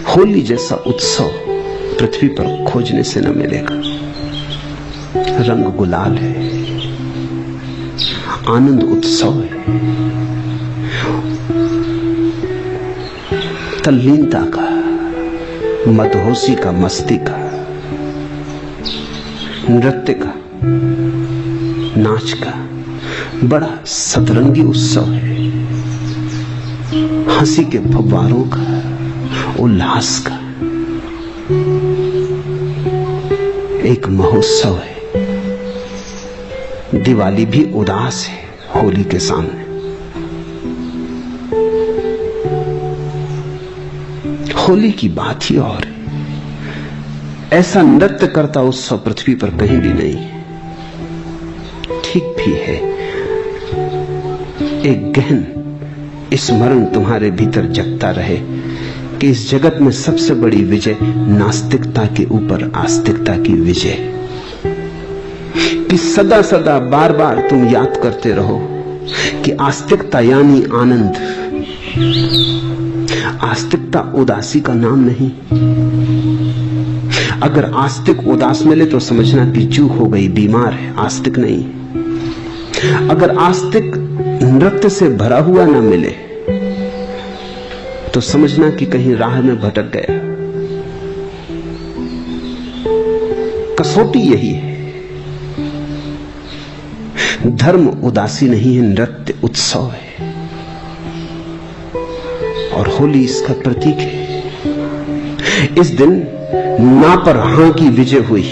होली जैसा उत्सव पृथ्वी पर खोजने से न मिलेगा। रंग गुलाल है, आनंद उत्सव है, तल्लीनता का, मदहोशी का, मस्ती का, नृत्य का, नाच का बड़ा सतरंगी उत्सव है। हंसी के फव्वारों का, उल्लास का एक महोत्सव है। दिवाली भी उदास है होली के सामने। होली की बात ही और है। ऐसा नृत्य करता उत्सव पृथ्वी पर कहीं भी नहीं है। ठीक भी है, एक गहन स्मरण तुम्हारे भीतर जगता रहे कि इस जगत में सबसे बड़ी विजय नास्तिकता के ऊपर आस्तिकता की विजय, कि सदा सदा बार बार तुम याद करते रहो कि आस्तिकता यानी आनंद। आस्तिकता उदासी का नाम नहीं। अगर आस्तिक उदास मिले तो समझना कि चूक हो गई, बीमार है, आस्तिक नहीं। अगर आस्तिक नृत्य से भरा हुआ ना मिले तो समझना कि कहीं राह में भटक गया। कसौटी यही है। धर्म उदासी नहीं है, नृत्य उत्सव है, और होली इसका प्रतीक है। इस दिन ना पर हां की विजय हुई।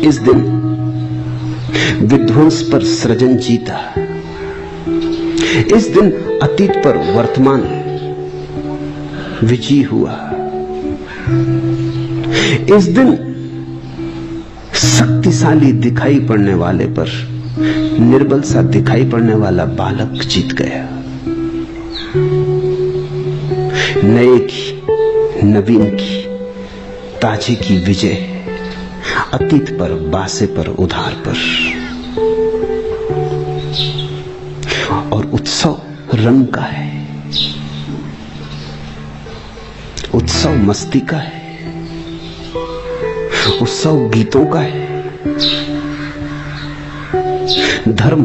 इस दिन विध्वंस पर सृजन जीता। इस दिन अतीत पर वर्तमान विजयी हुआ। इस दिन शक्तिशाली दिखाई पड़ने वाले पर निर्बल सा दिखाई पड़ने वाला बालक जीत गया। नए की, नवीन की, ताजे की विजय अतीत पर, बासे पर, उधार पर। और उत्सव रंग का है, उत्सव मस्ती का है, उत्सव गीतों का है। धर्म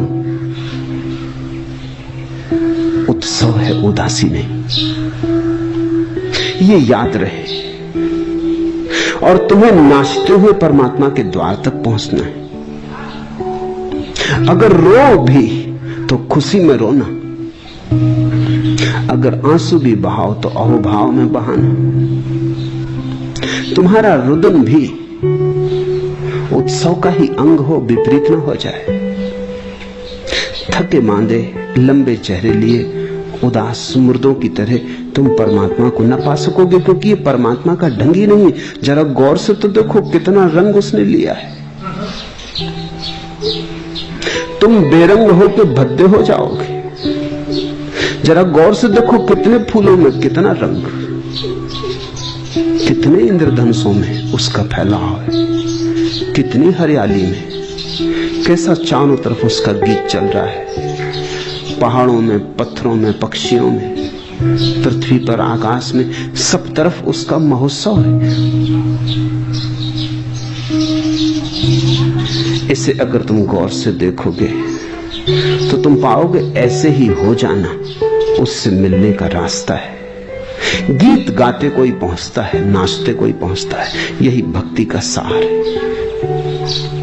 उत्सव है, उदासी नहीं। ये याद रहे। और तुम्हें नाचते हुए परमात्मा के द्वार तक पहुंचना है। अगर रो भी तो खुशी में रोना, अगर आंसू भी बहाओ तो अहोभाव में बहाना। तुम्हारा रुदन भी उत्सव का ही अंग हो, विपरीत न हो जाए। थके मांदे लंबे चेहरे लिए उदास मुर्दों की तरह तुम परमात्मा को न पा सकोगे, क्योंकि ये परमात्मा का ढंग ही नहीं। जरा गौर से तो देखो कितना रंग उसने लिया है। तुम बेरंग होकर भद्दे हो जाओगे। जरा गौर से देखो कितने फूलों में कितना रंग, कितने इंद्रधनुषों में उसका फैलाव है, कितनी हरियाली में, कैसा चारों तरफ उसका गीत चल रहा है। पहाड़ों में, पत्थरों में, पक्षियों में, पृथ्वी पर, आकाश में, सब तरफ उसका महोत्सव है। इसे अगर तुम गौर से देखोगे तो तुम पाओगे ऐसे ही हो जाना उससे मिलने का रास्ता है। गीत गाते कोई पहुंचता है, नाचते कोई पहुंचता है। यही भक्ति का सार है।